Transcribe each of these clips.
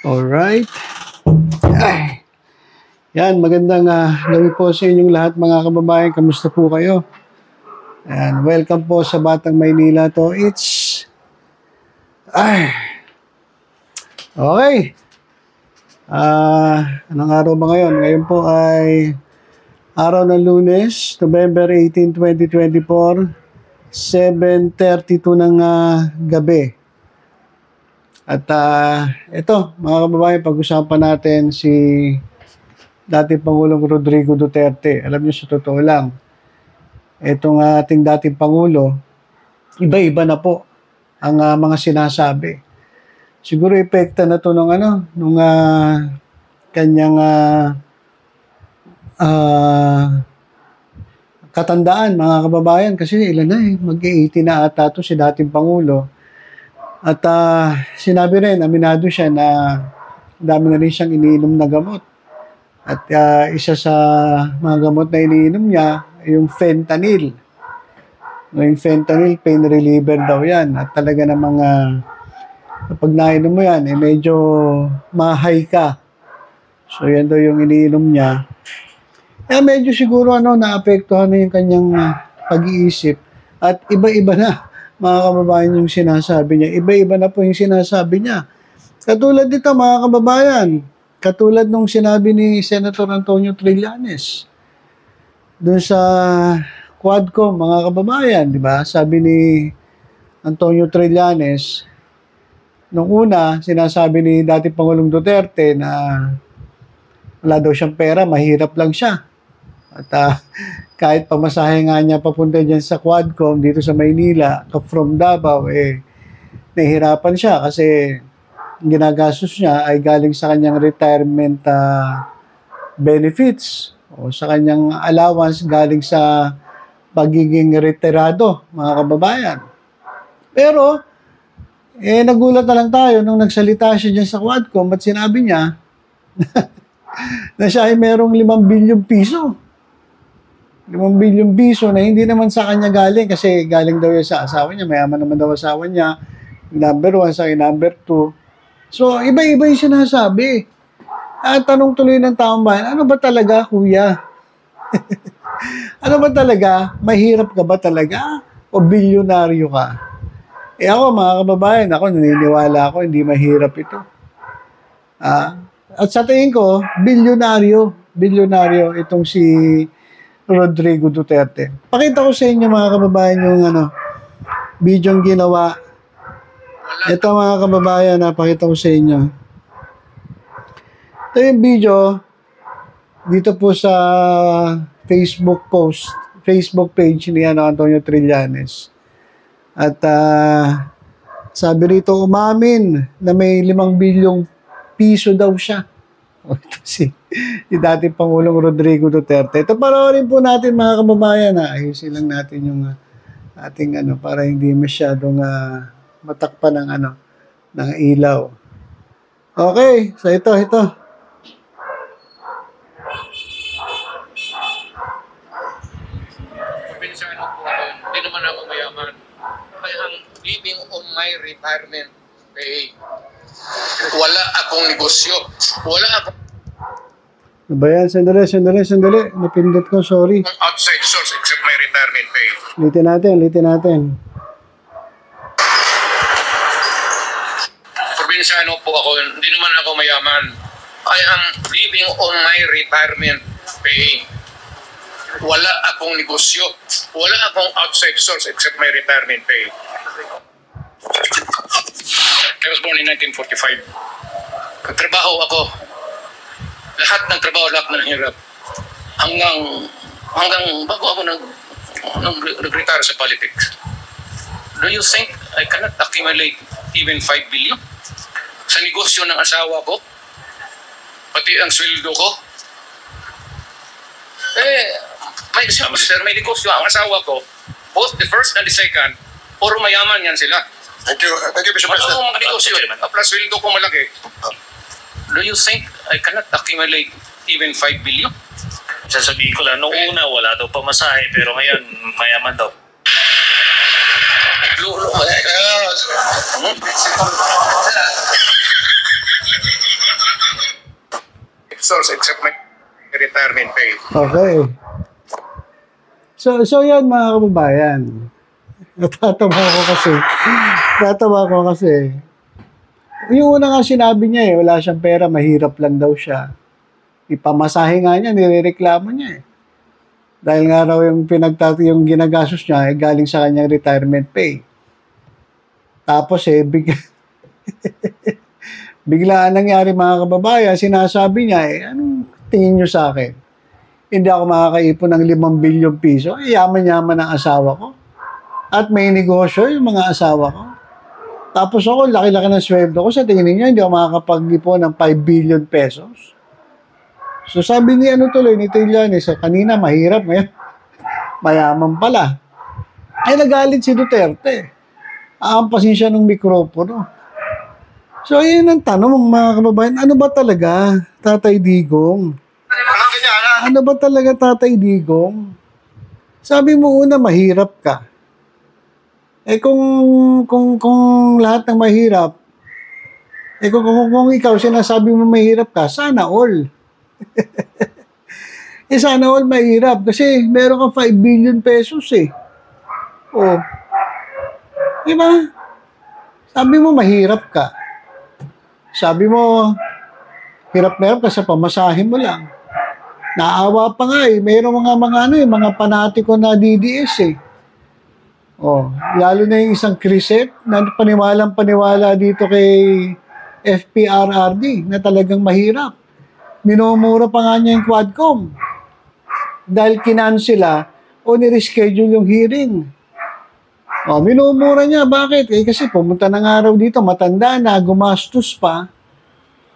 Alright. Ay. Yan, magandang gabi po sa inyong lahat mga kababayan. Kamusta po kayo? And welcome po sa Batang Maynila to. Okay. Anong araw ba ngayon? Ngayon po ay araw ng Lunes, November 18, 2024, 7:32 ng gabi. At ito, mga kababayan, pag-usapan natin si dating Pangulong Rodrigo Duterte. Alam niyo, sa totoo lang, itong ating dating Pangulo, iba-iba na po ang mga sinasabi. Siguro epekta na to nung kanyang katandaan, mga kababayan, kasi ilan na mag-80 na ata to si dating Pangulo. At sinabi rin, aminado siya na dami na rin siyang iniinom na gamot. At isa sa mga gamot na iniinom niya, yung fentanyl. Yung fentanyl, pain reliever daw yan. At talaga namang kapag nainom mo yan, medyo ma-high ka. So yan daw yung iniinom niya. Medyo siguro naapektuhan na yung kanyang pag-iisip. At iba-iba na, mga kababayan, yung sinasabi niya. Iba-iba na po yung sinasabi niya. Katulad dito, mga kababayan, katulad nung sinabi ni Senator Antonio Trillanes doon sa Quadcom, mga kababayan, di ba? Sabi ni Antonio Trillanes, nung una, sinasabi ni dating Pangulong Duterte na wala daw siyang pera, mahirap lang siya. At kahit pamasahe nga niya papunta dyan sa Quadcom dito sa Maynila, from Davao, nahihirapan siya kasi ginagastos niya ay galing sa kanyang retirement benefits o sa kanyang allowance galing sa pagiging retirado, mga kababayan. Pero, nagulat na lang tayo nung nagsalita siya dyan sa Quadcom at sinabi niya na siya ay merong 5 bilyong piso. 5 bilyong piso na hindi naman sa kanya galing kasi galing daw yun sa asawa niya. Mayaman naman daw asawa niya. Number 1 sa number 2. So, iba-iba yung sinasabi. At tanong tuloy ng taong bayan, ano ba talaga, kuya? Ano ba talaga? Mahirap ka ba talaga? O bilyonaryo ka? Ako, mga kababayan, naniniwala ako, hindi mahirap ito. At sa tingin ko, bilyonaryo itong si Rodrigo Duterte. Pakita ko sa inyo, mga kababayan, yung video yung ginawa. Ito, mga kababayan, pakita ko sa inyo. Ito yung video dito po sa Facebook page ni Antonio Trillanes. At sabi rito, umamin na may 5 bilyong piso daw siya. Ito si dating Pangulong Rodrigo Duterte. Ito panoorin po natin, mga kababayan. Ayusin lang natin yung ating para hindi masyadong matakpan ng ilaw. Okay, so ito. Pinsano po ako, hindi naman ako mayaman. Kaya ang living on my retirement pay. Wala akong negosyo. Wala akong Ba yan? Sandali. Napindot ko, sorry. outside source except my retirement pay. Litin natin. Probinsyano po ako, hindi naman ako mayaman. I am living on my retirement pay. Wala akong negosyo. Wala akong outside source except my retirement pay. I was born in 1945. Nagtrabaho ako. Lahat ng trabaho, lahat ng hirap. Hanggang bago ako nag-retire sa politics. Do you think I cannot accumulate even 5 billion? Sa negosyo ng asawa ko? Pati ang sweldo ko? May negosyo ang asawa ko. Both the first and the second, puro mayaman yan sila. Thank you, Mr. President. Ano mga negosyo? Plus sweldo ko malaki. Do you think I cannot accumulate even 5 billion? Sasabihin ko lang, noong una wala daw pamasahe, pero ngayon mayaman daw. source except my retirement pay. Okay. So yan mga kababayan. Natatawa ko kasi. Yung una nga sinabi niya wala siyang pera, mahirap lang daw siya. Ipamasahe nga niya, nirereklamo niya Dahil nga raw yung yung ginagastos niya galing sa kanyang retirement pay. Tapos bigla nangyari mga kababayan, sinasabi niya anong tingin niyo sa akin? Hindi ako makakaipon ng 5 bilyong piso. Yaman-yaman ang asawa ko. At may negosyo yung mga asawa ko. Tapos ako, laki-laki ng sweldo ko. Sa tingin niyo, hindi ako makakapag-ipon ng 5 billion pesos. So sabi ni ni Trillanes, kanina mahirap, ngayon mayaman pala. Ay nagalit si Duterte. Aampasin siya ng mikropono. So yun ang tanong mga kababayan, ano ba talaga, Tatay Digong? Ano ba talaga, Tatay Digong? Sabi mo una, mahirap ka. Kung lahat ng mahirap, kung ikaw sinasabi mo mahirap ka, sana all. Sana all mahirap kasi meron kang 5 billion pesos Oh. Diba? Sabi mo mahirap ka. Sabi mo hirap ka sa pamasahe mo lang. Naawa pa nga mayroong mga panatiko na DDS Oh, lalo na yung isang Crisette na paniwalang-paniwala dito kay FPRRD na talagang mahirap. Minumura pa nga niya yung Quadcom. Dahil kinansela o nireschedule yung hearing. Minumura niya. Bakit? Kasi pumunta ng araw dito, matanda na, gumastos pa.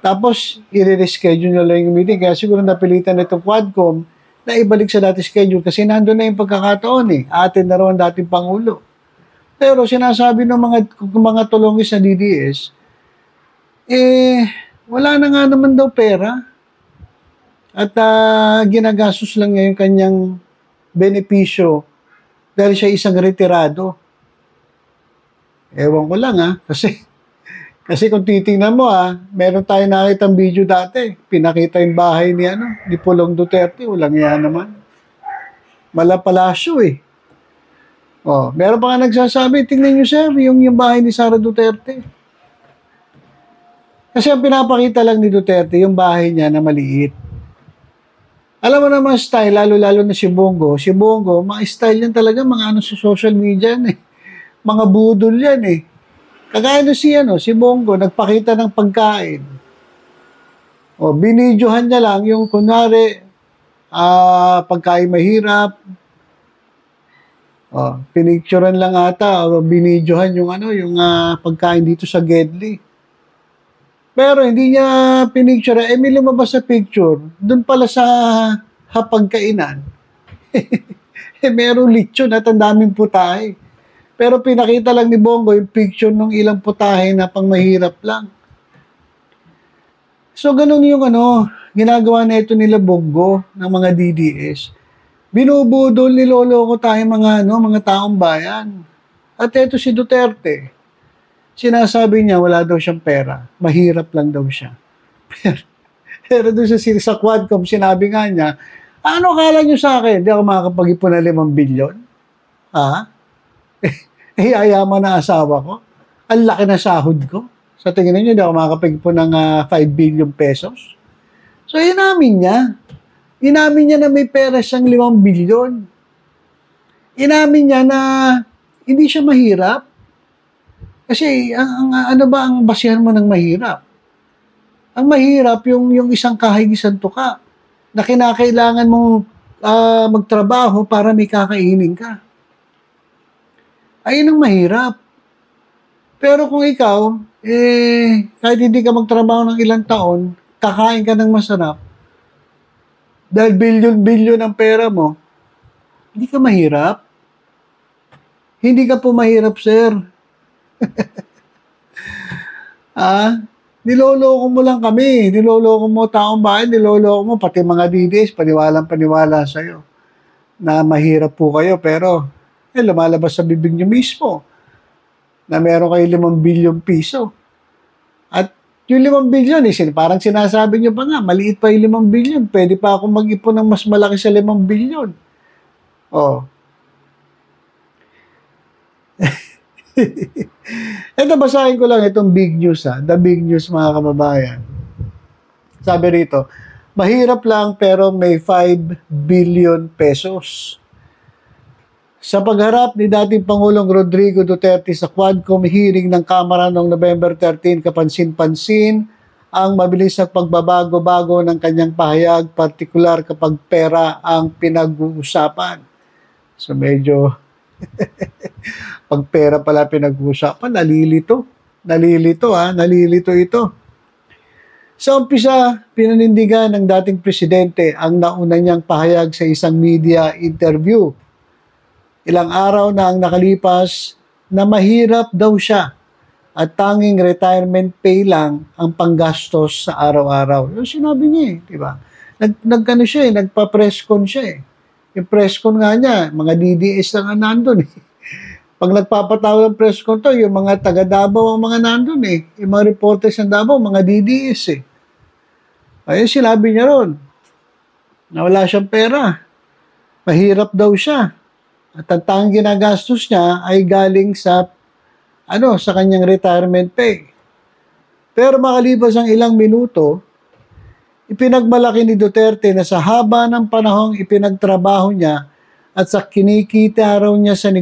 Tapos, i-reschedule na lang yung meeting. Kaya siguro napilitan na itong Quadcom na ibalik sa dati schedule kasi nandun na yung pagkakataon Atin na raw ang dating Pangulo. Pero sinasabi ng mga tulongis na DDS, wala na nga naman daw pera. At ginagastos lang niya yung kanyang benepisyo dahil siya isang retirado. Ewan ko lang kasi kung titingnan mo meron tayo nakitang video dati. Pinakita yung bahay ni Pulong Duterte. Walang yan naman. Malapalasyo meron pa nga nagsasabi, tingnan nyo sir, yung bahay ni Sara Duterte. Kasi ang pinapakita lang ni Duterte, yung bahay niya na maliit. Alam mo naman style, lalo-lalo na si Bongo. Si Bongo, mga style yan talaga, mga sa social media Mga budol yan Kagaya si Bongo, nagpakita ng pagkain. Binidyohan niya lang yung kunwari, pagkain mahirap. Pinicturean lang ata, binidyohan yung pagkain dito sa Gedli. Pero hindi niya pinicture. May lumabas sa picture. Doon pala sa hapagkainan. Merong lechon at ang daming putahe. Pero pinakita lang ni Bongo yung picture ng ilang putahe na pang mahirap lang. So, ganun yung ginagawa na ito nila Bongo ng mga DDS. Binubudol, niloloko tayo mga taong bayan. At ito si Duterte. Sinasabi niya wala daw siyang pera. Mahirap lang daw siya. Pero doon sa Quadcom, sinabi nga niya, ano akala niyo sa akin? Hindi ako makakapag-ipon ng 5 bilyon? Ayaman na asawa ko. Ang laki na sahod ko. Sa tingin niyo, hindi ako makakapag-ipon ng 5 billion pesos. So, inamin niya. Inamin niya na may pera siyang 5 bilyon. Inamin niya na hindi siya mahirap. Kasi, ano ba ang basihan mo ng mahirap? Ang mahirap, yung isang kahigisan tuka na kinakailangan mong magtrabaho para may kakainin ka. Ayun ang mahirap. Pero kung ikaw, kahit hindi ka magtrabaho ng ilang taon, kakain ka ng masarap, dahil bilyon-bilyon ang pera mo, hindi ka mahirap. Hindi ka po mahirap, sir. Niloloko mo lang kami. Niloloko mo taong bayan, niloloko mo pati mga DDS, paniwalang-paniwala sa'yo na mahirap po kayo. Pero, lumalabas sa bibig nyo mismo na meron kayo 5 bilyong piso. At Yung 5 billion, parang sinasabi nyo pa nga, maliit pa yung 5 billion. Pwede pa akong mag-ipon ng mas malaki sa 5 billion. Oh. Ito, basahin ko lang itong big news, ha. The big news, mga kababayan. Sabi rito, mahirap lang pero may 5 billion pesos. Sa pagharap ni dating Pangulong Rodrigo Duterte sa Quadcom hearing ng Kamara noong November 13, kapansin-pansin ang mabilis na pagbabago-bago ng kanyang pahayag, partikular kapag pera ang pinag-uusapan. So medyo pag pera pala pinag-uusapan, nalilito. Nalilito ito. Sa umpisa, pinanindigan ng dating presidente ang nauna niyang pahayag sa isang media interview. Ilang araw na ang nakalipas na mahirap daw siya at tanging retirement pay lang ang panggastos sa araw-araw. Yung sinabi niya di ba? Nagkano siya nagpa-press con siya Yung press con nga niya, mga DDS lang ang nandun Pag nagpapatawa ng press con to, yung mga taga Davao ang mga nandun Yung mga reporters ng Davao, mga DDS Ayun, sinabi niya ron na wala siyang pera. Mahirap daw siya. At ang tanging ginagastos niya ay galing sa sa kanyang retirement pay. Pero makalipas ang ilang minuto, ipinagmalaki ni Duterte na sa haba ng panahong ipinagtrabaho niya at sa kinikita raw sa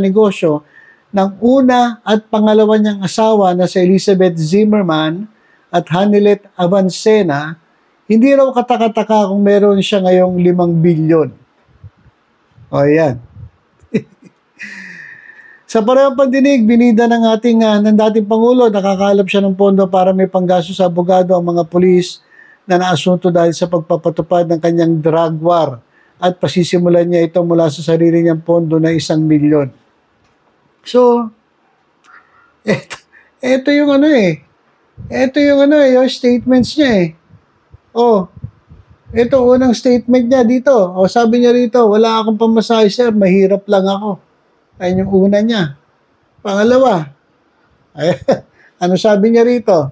negosyo ng una at pangalawa niyang asawa na si Elizabeth Zimmerman at Hanilet Avancena, hindi raw katakataka kung meron siya ngayong 5 billion. O yan. Sa parehong pandinig, binida ng dating Pangulo, nakakalap siya ng pondo para may panggasto sa abogado ang mga pulis na naasunto dahil sa pagpapatupad ng kanyang drug war at pasisimulan niya ito mula sa sarili niyang pondo na 1 milyon. So, ito yung yung statements niya Ito, unang statement niya dito. Sabi niya rito, wala akong pamasahe, sir. Mahirap lang ako. Ayun yung una niya. Pangalawa, ano sabi niya rito?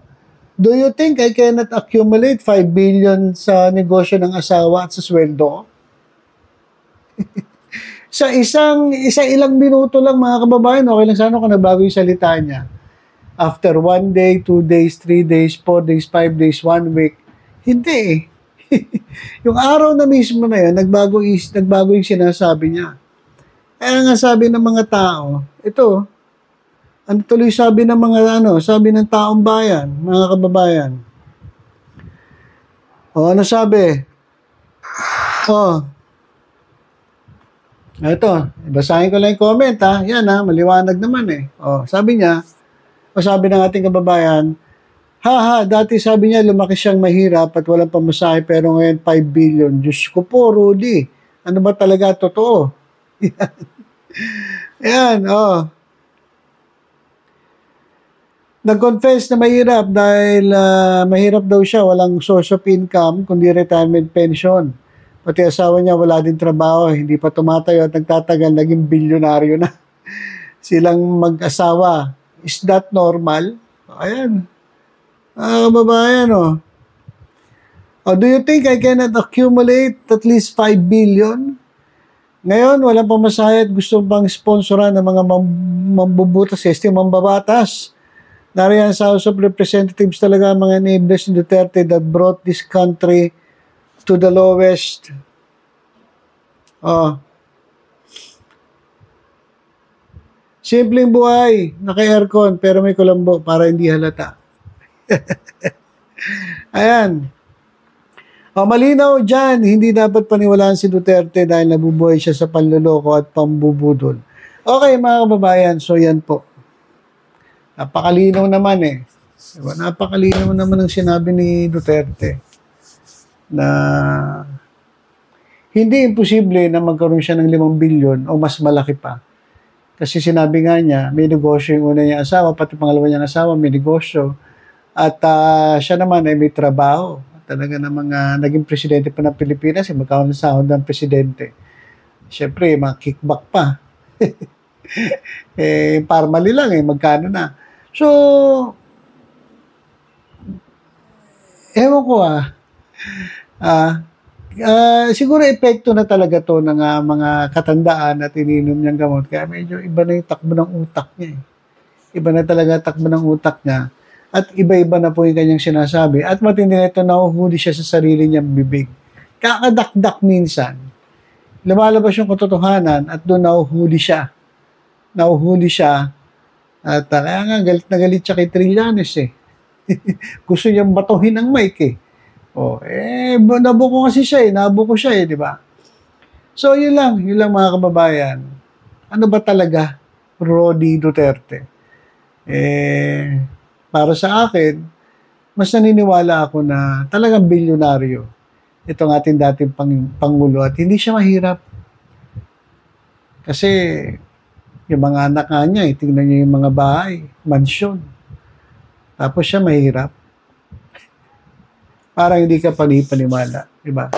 Do you think I cannot accumulate 5 billion sa negosyo ng asawa at sa sweldo? sa ilang minuto lang, mga kababayan, okay lang sana kung nabago yung salita niya. After 1 day, 2 days, 3 days, 4 days, 5 days, 1 week. Hindi yung araw na mismo na yun, nagbago yung sinasabi niya. Kaya nga sabi ng mga tao, ito, ano tuloy sabi ng mga sabi ng taong bayan, mga kababayan. Ano sabi? Ito, basahin ko lang yung comment Yan maliwanag naman sabi niya, sabi ng ating kababayan, dati sabi niya lumaki siyang mahirap at walang pamasahe pero ngayon 5 billion. Diyos ko po, Rudy. Ano ba talaga totoo? Yan, Nag-confess na mahirap dahil mahirap daw siya, walang source of income kundi retirement pension. Pati asawa niya wala din trabaho, hindi pa tumatayo at nagtatagal, naging bilyonaryo na. Silang mag-asawa. Is that normal? Ayan. Kababayan, do you think I cannot accumulate at least 5 billion? Ngayon, walang pamasahe at gusto pang sponsoran ng mga mambubutas, mambabatas. Nariyan sa House of Representatives talaga ang mga enablers ni Duterte that brought this country to the lowest. Simpleng buhay, naka-aircon pero may kulambo para hindi halata. Ayan. Malinaw dyan, hindi dapat paniwalaan si Duterte dahil nabubuhay siya sa panloloko at pambubudol. Okay, mga kababayan, so yan po. Napakalinaw naman Diba? Napakalinaw naman ang sinabi ni Duterte na hindi imposible na magkaroon siya ng 5 billion o mas malaki pa. Kasi sinabi nga niya, may negosyo yung una niyang asawa, pati pangalawa niyang asawa, may negosyo. At siya naman ay may trabaho. Talaga namang naging presidente pa ng Pilipinas, magkakaroon ng sahod ng presidente. Siyempre, mga kickback pa. Parmali lang magkano na. So, Ewan ko siguro epekto na talaga to ng mga katandaan at ininom niyang gamot. Kaya medyo iba na yung takbo ng utak niya. Iba na talaga takbo ng utak niya. At iba-iba na po yung kanyang sinasabi. At matindi na ito, nahuhuli siya sa sarili niyang bibig. Kakadakdak minsan. Lumalabas yung katotohanan at doon nahuhuli siya. Nahuhuli siya. At kaya nga, galit na galit siya kay Trillanes eh. Gusto niyang batuhin ang mic eh. Nabuko kasi siya nabuko siya di ba? So, yun lang mga kababayan. Ano ba talaga Rodi Duterte? Para sa akin, mas naniniwala ako na talagang bilyonaryo itong ating dating Pangulo at hindi siya mahirap. Kasi, yung mga anak niya, tingnan niyo yung mga bahay, mansyon. Tapos siya mahirap. Parang hindi ka panipaniwala, di ba?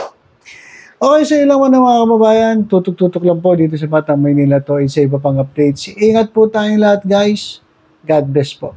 Okay, so yun lang mga kababayan. Tutok-tutok lang po dito sa Batang Maynila to sa iba pang updates. Ingat po tayong lahat, guys. God bless po.